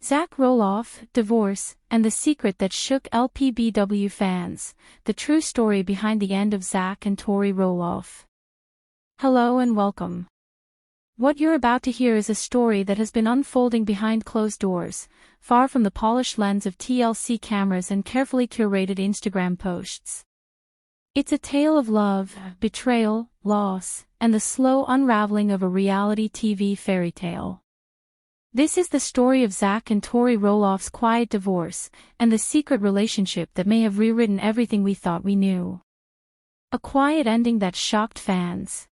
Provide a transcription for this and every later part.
Zach Roloff, divorce, and the secret that shook Lpbw fans, the true story behind the end of Zach and Tori Roloff. Hello and welcome. What you're about to hear is a story that has been unfolding behind closed doors, far from the polished lens of TLC cameras and carefully curated Instagram posts. It's a tale of love, betrayal, loss, and the slow unraveling of a reality TV fairy tale. This is the story of Zach and Tori Roloff's quiet divorce, and the secret relationship that may have rewritten everything we thought we knew. A quiet ending that shocked fans.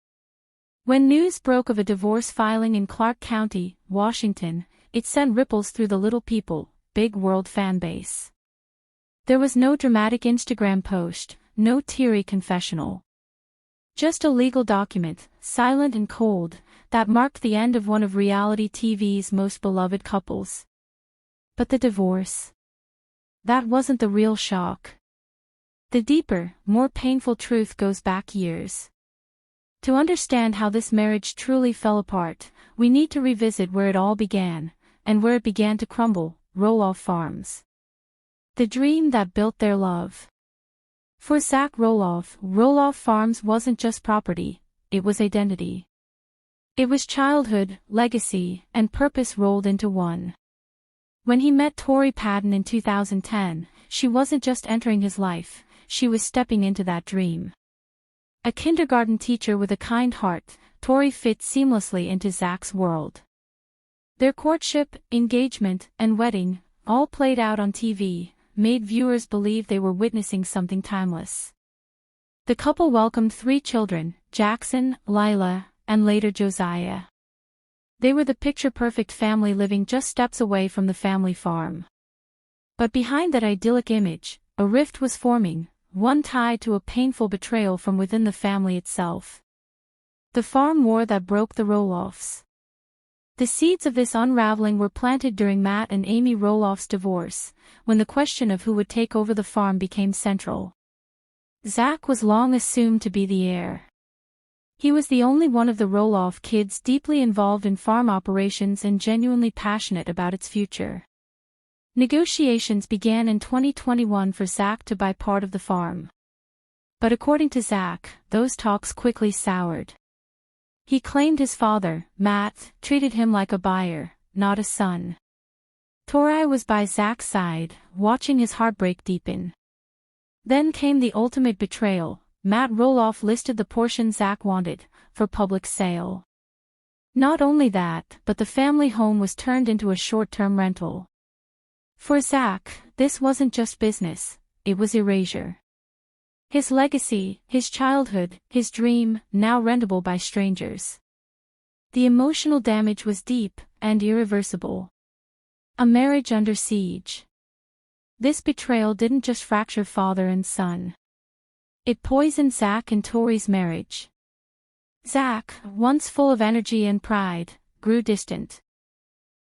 When news broke of a divorce filing in Clark County, Washington, it sent ripples through the Little People, Big World fanbase. There was no dramatic Instagram post, no teary confessional. Just a legal document, silent and cold, that marked the end of one of reality TV's most beloved couples. But the divorce? That wasn't the real shock. The deeper, more painful truth goes back years. To understand how this marriage truly fell apart, we need to revisit where it all began, and where it began to crumble, Roloff Farms. The dream that built their love. For Zach Roloff, Roloff Farms wasn't just property, it was identity. It was childhood, legacy, and purpose rolled into one. When he met Tori Patton in 2010, she wasn't just entering his life, she was stepping into that dream. A kindergarten teacher with a kind heart, Tori fit seamlessly into Zach's world. Their courtship, engagement, and wedding, all played out on TV, made viewers believe they were witnessing something timeless. The couple welcomed 3 children, Jackson, Lila, and later Josiah. They were the picture-perfect family living just steps away from the family farm. But behind that idyllic image, a rift was forming, one tied to a painful betrayal from within the family itself. The farm war that broke the Roloffs. The seeds of this unraveling were planted during Matt and Amy Roloff's divorce, when the question of who would take over the farm became central. Zach was long assumed to be the heir. He was the only one of the Roloff kids deeply involved in farm operations and genuinely passionate about its future. Negotiations began in 2021 for Zach to buy part of the farm. But according to Zach, those talks quickly soured. He claimed his father, Matt, treated him like a buyer, not a son. Tori was by Zach's side, watching his heartbreak deepen. Then came the ultimate betrayal. Matt Roloff listed the portion Zach wanted, for public sale. Not only that, but the family home was turned into a short-term rental. For Zach, this wasn't just business, it was erasure. His legacy, his childhood, his dream, now rentable by strangers. The emotional damage was deep and irreversible. A marriage under siege. This betrayal didn't just fracture father and son. It poisoned Zach and Tori's marriage. Zach, once full of energy and pride, grew distant.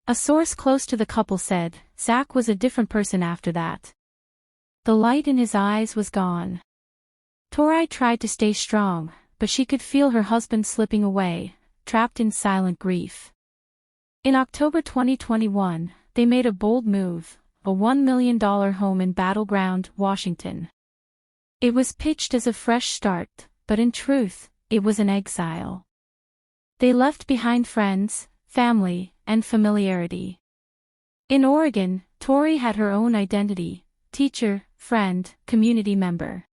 A source close to the couple said, Zach was a different person after that. The light in his eyes was gone. Tori tried to stay strong, but she could feel her husband slipping away, trapped in silent grief. In October 2021, they made a bold move, a $1 million home in Battleground, Washington. It was pitched as a fresh start, but in truth, it was an exile. They left behind friends, family, and familiarity. In Oregon, Tori had her own identity, teacher, friend, community member.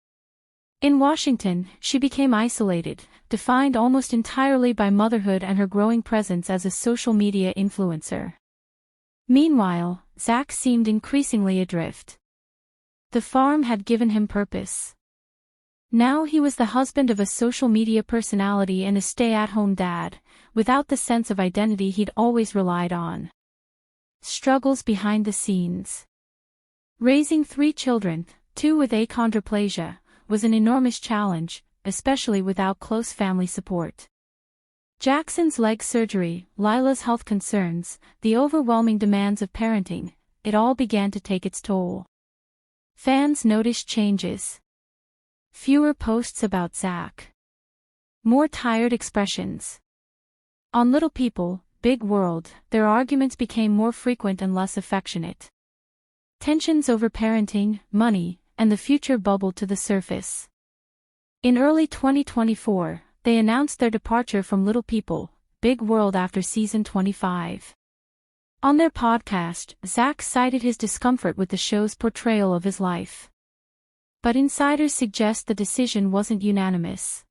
In Washington, she became isolated, defined almost entirely by motherhood and her growing presence as a social media influencer. Meanwhile, Zach seemed increasingly adrift. The farm had given him purpose. Now he was the husband of a social media personality and a stay-at-home dad, without the sense of identity he'd always relied on. Struggles behind the scenes. Raising 3 children, 2 with achondroplasia, was an enormous challenge, especially without close family support. Jackson's leg surgery, Lila's health concerns, the overwhelming demands of parenting, it all began to take its toll. Fans noticed changes. Fewer posts about Zach. More tired expressions. On Little People, big world, their arguments became more frequent and less affectionate. Tensions over parenting, money, and the future bubbled to the surface. In early 2024, they announced their departure from Little People, Big World after season 25. On their podcast, Zach cited his discomfort with the show's portrayal of his life. But insiders suggest the decision wasn't unanimous.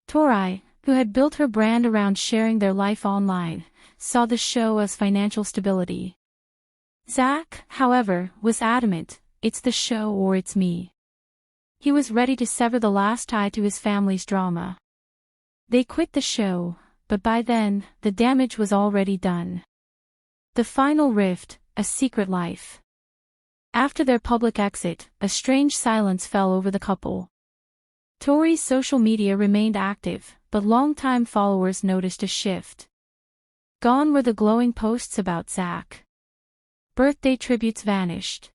Tori, who had built her brand around sharing their life online, saw the show as financial stability. Zach, however, was adamant, "It's the show or it's me." He was ready to sever the last tie to his family's drama. They quit the show, but by then, the damage was already done. The final rift, a secret life. After their public exit, a strange silence fell over the couple. Tori's social media remained active, but longtime followers noticed a shift. Gone were the glowing posts about Zach. Birthday tributes vanished.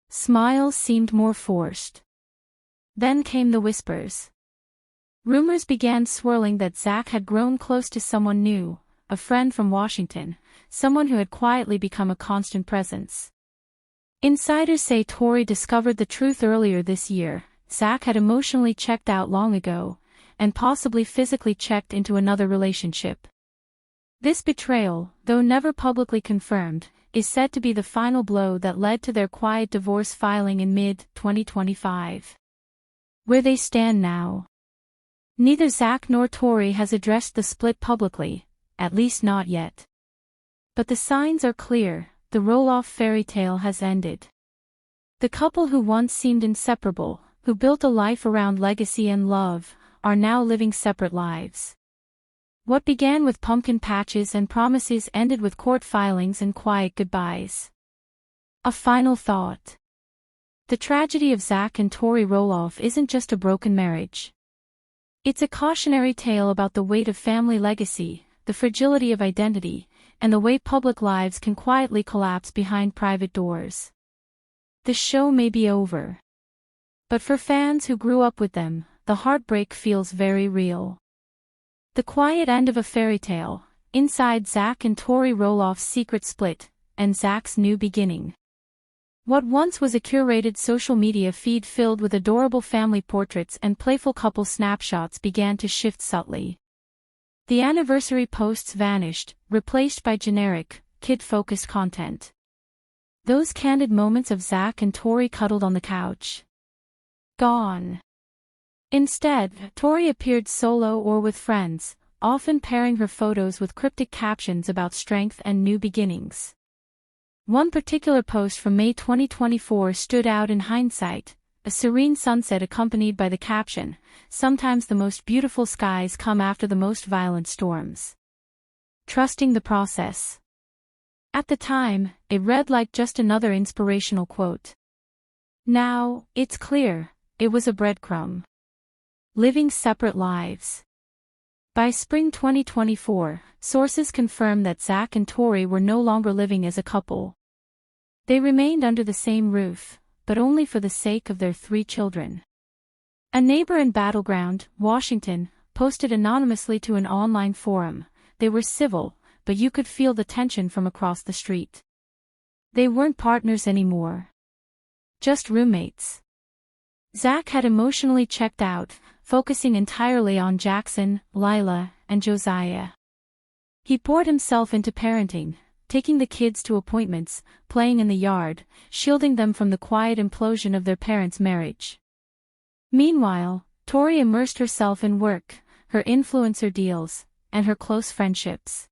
Smiles seemed more forced. Then came the whispers. Rumors began swirling that Zach had grown close to someone new, a friend from Washington, someone who had quietly become a constant presence. Insiders say Tori discovered the truth earlier this year. Zach had emotionally checked out long ago, and possibly physically checked into another relationship. This betrayal, though never publicly confirmed, is said to be the final blow that led to their quiet divorce filing in mid-2025. Where they stand now. Neither Zach nor Tori has addressed the split publicly, at least not yet. But the signs are clear, the Roloff fairy tale has ended. The couple who once seemed inseparable, who built a life around legacy and love, are now living separate lives. What began with pumpkin patches and promises ended with court filings and quiet goodbyes. A final thought. The tragedy of Zach and Tori Roloff isn't just a broken marriage. It's a cautionary tale about the weight of family legacy, the fragility of identity, and the way public lives can quietly collapse behind private doors. The show may be over. But for fans who grew up with them, the heartbreak feels very real. The quiet end of a fairy tale, inside Zach and Tori Roloff's secret split, and Zach's new beginning. What once was a curated social media feed filled with adorable family portraits and playful couple snapshots began to shift subtly. The anniversary posts vanished, replaced by generic, kid-focused content. Those candid moments of Zach and Tori cuddled on the couch. Gone. Instead, Tori appeared solo or with friends, often pairing her photos with cryptic captions about strength and new beginnings. One particular post from May 2024 stood out in hindsight, a serene sunset accompanied by the caption, "Sometimes the most beautiful skies come after the most violent storms." Trusting the process. At the time, it read like just another inspirational quote. Now, it's clear, it was a breadcrumb. Living separate lives. By spring 2024, sources confirm that Zach and Tori were no longer living as a couple. They remained under the same roof, but only for the sake of their 3 children. A neighbor in Battleground, Washington, posted anonymously to an online forum. They were civil, but you could feel the tension from across the street. They weren't partners anymore. Just roommates. Zach had emotionally checked out, focusing entirely on Jackson, Lila, and Josiah. He poured himself into parenting, taking the kids to appointments, playing in the yard, shielding them from the quiet implosion of their parents' marriage. Meanwhile, Tori immersed herself in work, her influencer deals, and her close friendships.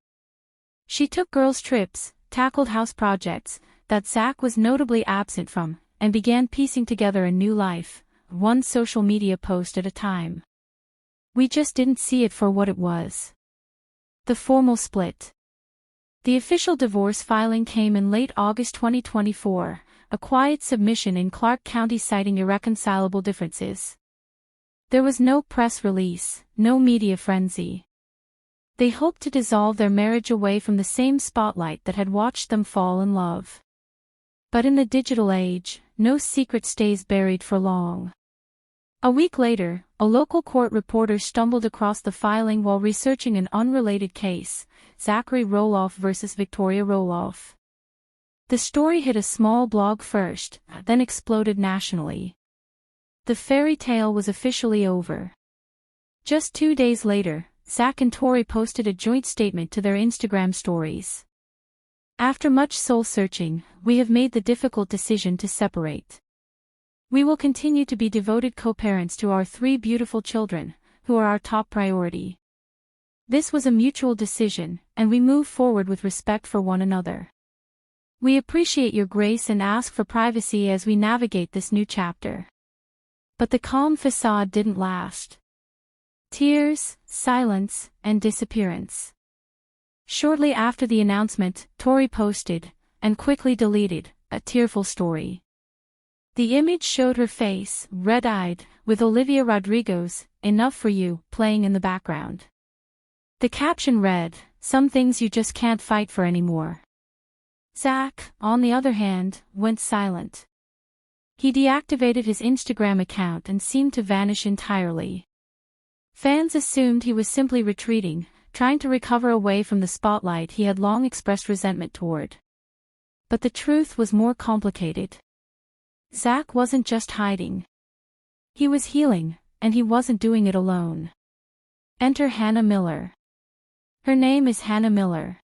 She took girls' trips, tackled house projects that Zach was notably absent from, and began piecing together a new life, one social media post at a time. We just didn't see it for what it was. The formal split. The official divorce filing came in late August 2024, a quiet submission in Clark County citing irreconcilable differences. There was no press release, no media frenzy. They hoped to dissolve their marriage away from the same spotlight that had watched them fall in love. But in the digital age, no secret stays buried for long. A week later, a local court reporter stumbled across the filing while researching an unrelated case, Tori Roloff versus Victoria Roloff. The story hit a small blog first, then exploded nationally. The fairy tale was officially over. Just 2 days later, Zach and Tori posted a joint statement to their Instagram stories. After much soul-searching, we have made the difficult decision to separate. We will continue to be devoted co-parents to our 3 beautiful children, who are our top priority. This was a mutual decision, and we move forward with respect for one another. We appreciate your grace and ask for privacy as we navigate this new chapter. But the calm facade didn't last. Tears, silence, and disappearance. Shortly after the announcement, Tori posted, and quickly deleted, a tearful story. The image showed her face, red-eyed, with Olivia Rodrigo's "Enough for You" playing in the background. The caption read, "Some things you just can't fight for anymore." Zach, on the other hand, went silent. He deactivated his Instagram account and seemed to vanish entirely. Fans assumed he was simply retreating, trying to recover away from the spotlight he had long expressed resentment toward. But the truth was more complicated. Zach wasn't just hiding. He was healing, and he wasn't doing it alone. Enter Hannah Miller. Her name is Hannah Miller.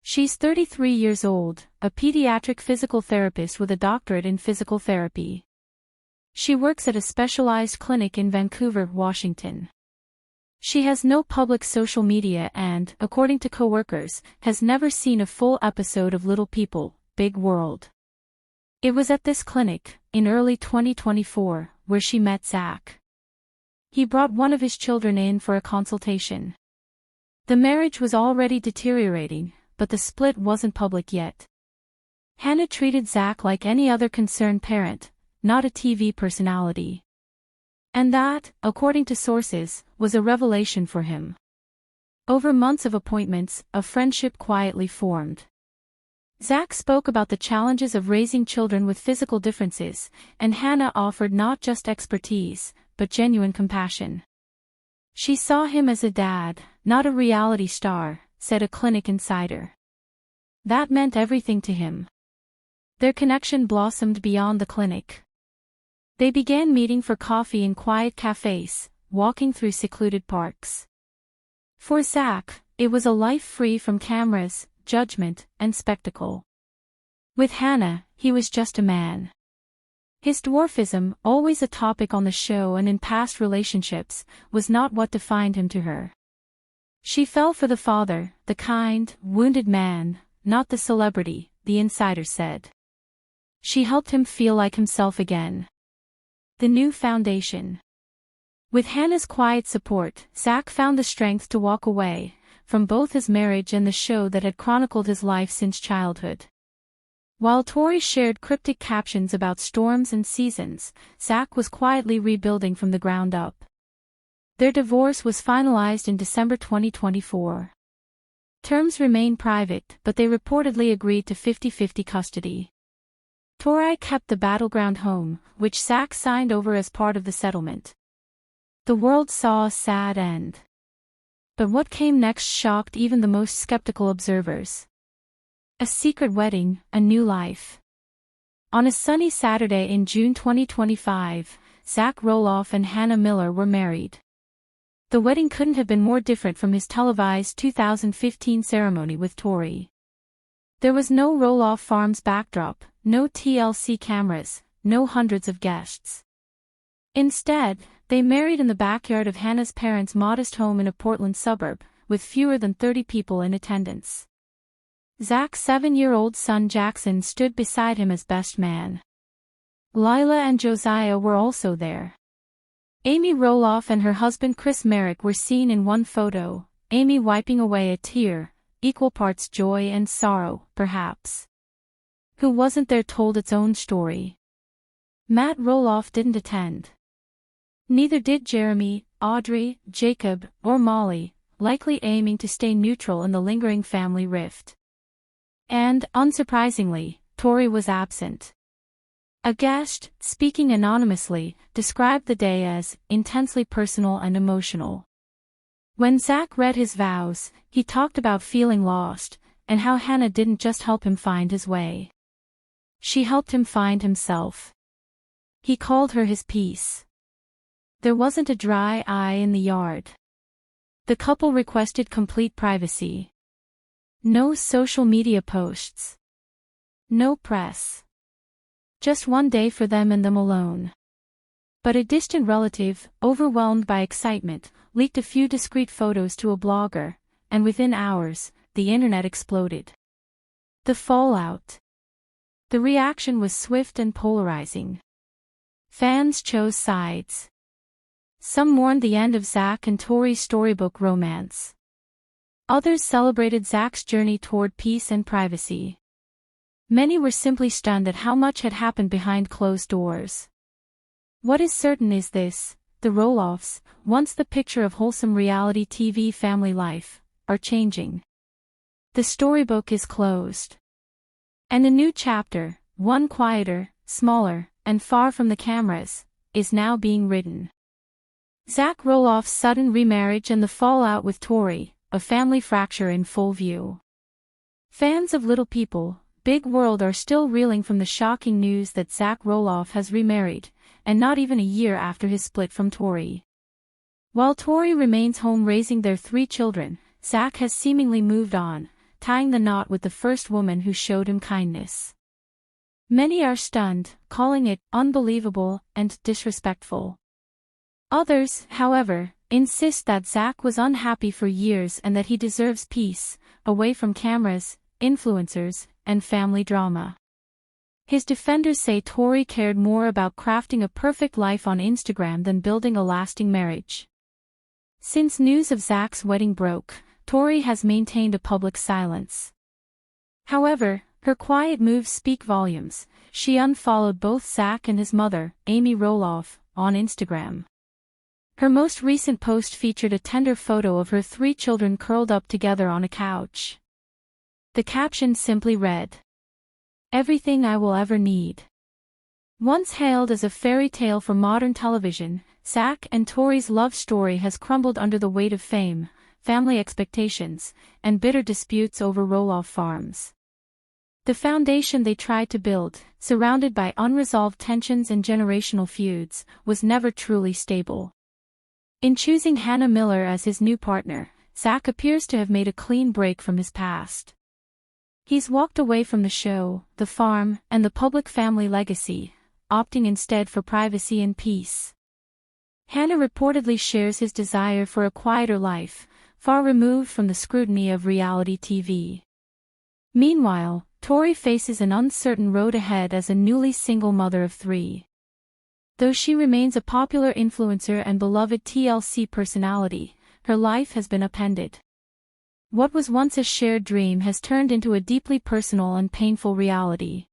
She's 33 years old, a pediatric physical therapist with a doctorate in physical therapy. She works at a specialized clinic in Vancouver, Washington. She has no public social media and, according to coworkers, has never seen a full episode of Little People, Big World. It was at this clinic, in early 2024, where she met Zach. He brought one of his children in for a consultation. The marriage was already deteriorating, but the split wasn't public yet. Hannah treated Zach like any other concerned parent, not a TV personality. And that, according to sources, was a revelation for him. Over months of appointments, a friendship quietly formed. Zach spoke about the challenges of raising children with physical differences, and Hannah offered not just expertise, but genuine compassion. She saw him as a dad, not a reality star, said a clinic insider. That meant everything to him. Their connection blossomed beyond the clinic. They began meeting for coffee in quiet cafes, walking through secluded parks. For Zach, it was a life free from cameras, judgment, and spectacle. With Hannah, he was just a man. His dwarfism, always a topic on the show and in past relationships, was not what defined him to her. She fell for the father, the kind, wounded man, not the celebrity, the insider said. She helped him feel like himself again. The new foundation. With Hannah's quiet support, Zach found the strength to walk away, from both his marriage and the show that had chronicled his life since childhood. While Tori shared cryptic captions about storms and seasons, Zach was quietly rebuilding from the ground up. Their divorce was finalized in December 2024. Terms remain private, but they reportedly agreed to 50-50 custody. Tori kept the battleground home, which Zach signed over as part of the settlement. The world saw a sad end. But what came next shocked even the most skeptical observers. A secret wedding, a new life. On a sunny Saturday in June 2025, Zach Roloff and Hannah Miller were married. The wedding couldn't have been more different from his televised 2015 ceremony with Tori. There was no Roloff Farms backdrop, no TLC cameras, no hundreds of guests. Instead, they married in the backyard of Hannah's parents' modest home in a Portland suburb, with fewer than 30 people in attendance. Zach's 7-year-old son Jackson stood beside him as best man. Lila and Josiah were also there. Amy Roloff and her husband Chris Merrick were seen in one photo, Amy wiping away a tear, equal parts joy and sorrow, perhaps. Who wasn't there told its own story. Matt Roloff didn't attend. Neither did Jeremy, Audrey, Jacob, or Molly, likely aiming to stay neutral in the lingering family rift. And, unsurprisingly, Tori was absent. A guest, speaking anonymously, described the day as intensely personal and emotional. When Zach read his vows, he talked about feeling lost, and how Hannah didn't just help him find his way. She helped him find himself. He called her his peace. There wasn't a dry eye in the yard. The couple requested complete privacy. No social media posts. No press. Just one day for them and them alone. But a distant relative, overwhelmed by excitement, leaked a few discreet photos to a blogger, and within hours, the internet exploded. The fallout. The reaction was swift and polarizing. Fans chose sides. Some mourned the end of Zach and Tori's storybook romance. Others celebrated Zach's journey toward peace and privacy. Many were simply stunned at how much had happened behind closed doors. What is certain is this: the Roloffs, once the picture of wholesome reality TV family life, are changing. The storybook is closed. And a new chapter, one quieter, smaller, and far from the cameras, is now being written. Zach Roloff's sudden remarriage and the fallout with Tori, a family fracture in full view. Fans of Little People, Big World are still reeling from the shocking news that Zach Roloff has remarried, and not even a year after his split from Tori. While Tori remains home raising their 3 children, Zach has seemingly moved on, tying the knot with the first woman who showed him kindness. Many are stunned, calling it unbelievable and disrespectful. Others, however, insist that Zach was unhappy for years and that he deserves peace, away from cameras, influencers, and family drama. His defenders say Tori cared more about crafting a perfect life on Instagram than building a lasting marriage. Since news of Zach's wedding broke, Tori has maintained a public silence. However, her quiet moves speak volumes. She unfollowed both Zach and his mother, Amy Roloff, on Instagram. Her most recent post featured a tender photo of her 3 children curled up together on a couch. The caption simply read, "Everything I will ever need." Once hailed as a fairy tale for modern television, Zach and Tori's love story has crumbled under the weight of fame, family expectations, and bitter disputes over Roloff farms. The foundation they tried to build, surrounded by unresolved tensions and generational feuds, was never truly stable. In choosing Hannah Miller as his new partner, Zach appears to have made a clean break from his past. He's walked away from the show, the farm, and the public family legacy, opting instead for privacy and peace. Hannah reportedly shares his desire for a quieter life, far removed from the scrutiny of reality TV. Meanwhile, Tori faces an uncertain road ahead as a newly single mother of 3. Though she remains a popular influencer and beloved TLC personality, her life has been upended. What was once a shared dream has turned into a deeply personal and painful reality.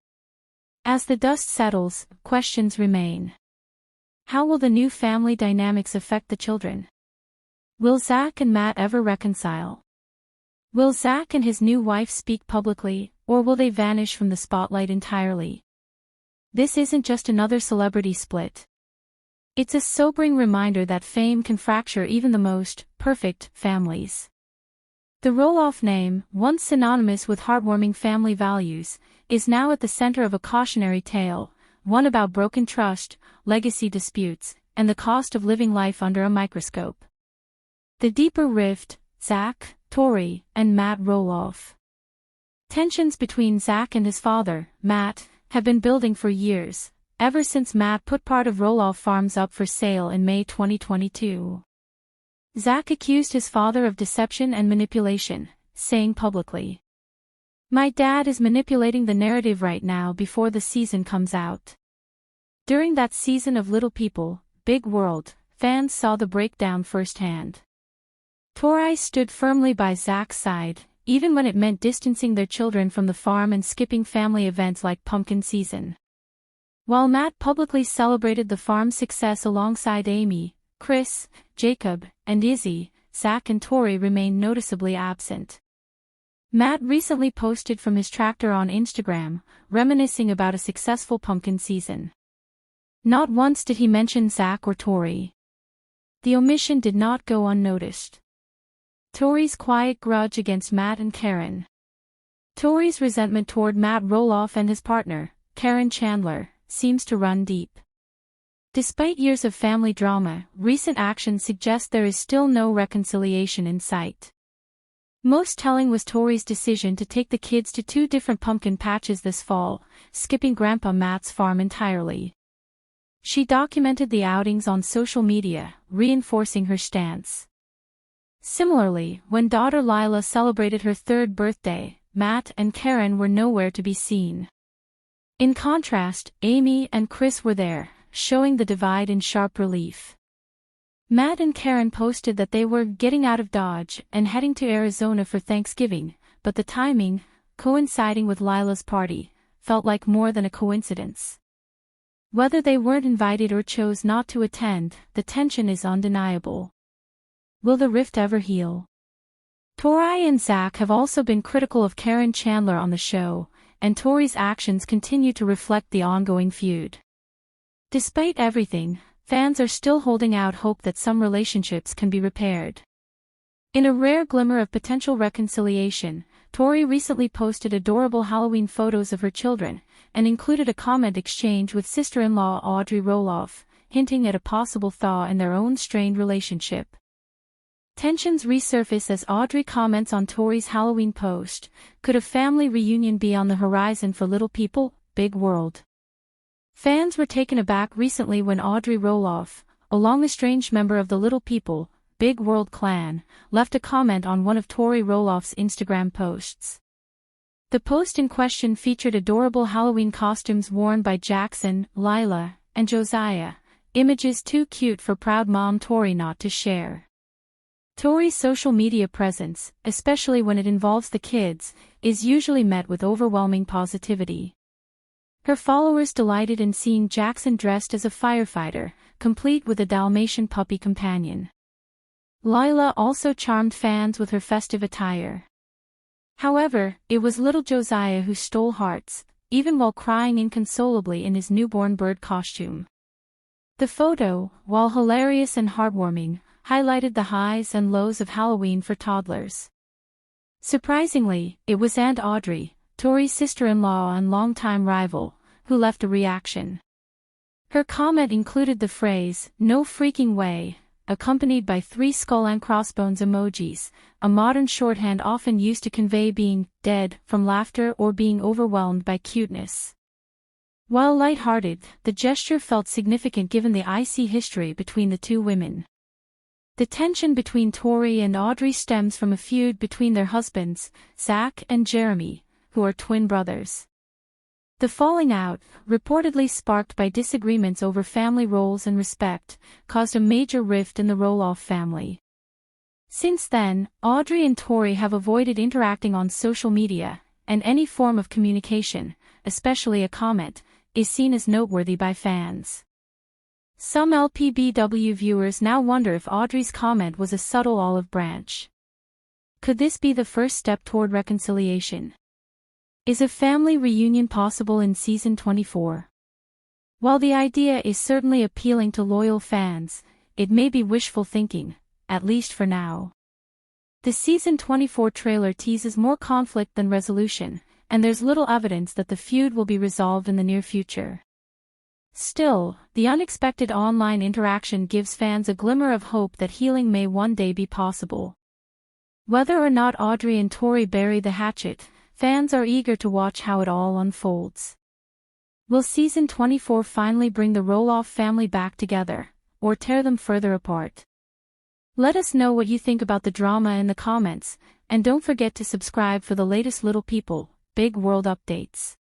As the dust settles, questions remain. How will the new family dynamics affect the children? Will Zach and Matt ever reconcile? Will Zach and his new wife speak publicly, or will they vanish from the spotlight entirely? This isn't just another celebrity split. It's a sobering reminder that fame can fracture even the most perfect families. The Roloff name, once synonymous with heartwarming family values, is now at the center of a cautionary tale, one about broken trust, legacy disputes, and the cost of living life under a microscope. The deeper rift: Zach, Tori, and Matt Roloff. Tensions between Zach and his father, Matt, have been building for years, ever since Matt put part of Roloff Farms up for sale in May 2022. Zach accused his father of deception and manipulation, saying publicly, "My dad is manipulating the narrative right now before the season comes out." During that season of Little People, Big World, fans saw the breakdown firsthand. Tori stood firmly by Zach's side, even when it meant distancing their children from the farm and skipping family events like pumpkin season. While Matt publicly celebrated the farm's success alongside Amy, Chris, Jacob, and Izzy, Zach and Tori remained noticeably absent. Matt recently posted from his tractor on Instagram, reminiscing about a successful pumpkin season. Not once did he mention Zach or Tori. The omission did not go unnoticed. Tori's quiet grudge against Matt and Karen. Tori's resentment toward Matt Roloff and his partner, Karen Chandler, seems to run deep. Despite years of family drama, recent actions suggest there is still no reconciliation in sight. Most telling was Tori's decision to take the kids to 2 different pumpkin patches this fall, skipping Grandpa Matt's farm entirely. She documented the outings on social media, reinforcing her stance. Similarly, when daughter Lila celebrated her 3rd birthday, Matt and Karen were nowhere to be seen. In contrast, Amy and Chris were there, showing the divide in sharp relief. Matt and Karen posted that they were getting out of Dodge and heading to Arizona for Thanksgiving, but the timing, coinciding with Lila's party, felt like more than a coincidence. Whether they weren't invited or chose not to attend, the tension is undeniable. Will the rift ever heal? Tori and Zach have also been critical of Karen Chandler on the show, and Tori's actions continue to reflect the ongoing feud. Despite everything, fans are still holding out hope that some relationships can be repaired. In a rare glimmer of potential reconciliation, Tori recently posted adorable Halloween photos of her children, and included a comment exchange with sister-in-law Tori Roloff, hinting at a possible thaw in their own strained relationship. Tensions resurface as Audrey comments on Tori's Halloween post, "Could a family reunion be on the horizon for little people, big world?" Fans were taken aback recently when Tori Roloff, a long-estranged member of the Little People, Big World clan, left a comment on one of Tori Roloff's Instagram posts. The post in question featured adorable Halloween costumes worn by Jackson, Lila, and Josiah, images too cute for proud mom Tori not to share. Tori's social media presence, especially when it involves the kids, is usually met with overwhelming positivity. Her followers delighted in seeing Jackson dressed as a firefighter, complete with a Dalmatian puppy companion. Lila also charmed fans with her festive attire. However, it was little Josiah who stole hearts, even while crying inconsolably in his newborn bird costume. The photo, while hilarious and heartwarming, highlighted the highs and lows of Halloween for toddlers. Surprisingly, it was Aunt Audrey, Tori's sister-in-law and longtime rival, who left a reaction. Her comment included the phrase, "No freaking way," accompanied by 3 skull and crossbones emojis, a modern shorthand often used to convey being dead from laughter or being overwhelmed by cuteness. While light-hearted, the gesture felt significant given the icy history between the 2 women. The tension between Tori and Audrey stems from a feud between their husbands, Zach and Jeremy, who are twin brothers. The falling out, reportedly sparked by disagreements over family roles and respect, caused a major rift in the Roloff family. Since then, Audrey and Tori have avoided interacting on social media, and any form of communication, especially a comment, is seen as noteworthy by fans. Some Lpbw viewers now wonder if Audrey's comment was a subtle olive branch. Could this be the first step toward reconciliation? Is a family reunion possible in season 24? While the idea is certainly appealing to loyal fans, it may be wishful thinking, at least for now. The season 24 trailer teases more conflict than resolution, and there's little evidence that the feud will be resolved in the near future. Still, the unexpected online interaction gives fans a glimmer of hope that healing may one day be possible. Whether or not Audrey and Tori bury the hatchet, fans are eager to watch how it all unfolds. Will season 24 finally bring the Roloff family back together, or tear them further apart? Let us know what you think about the drama in the comments, and don't forget to subscribe for the latest Little People, Big World updates.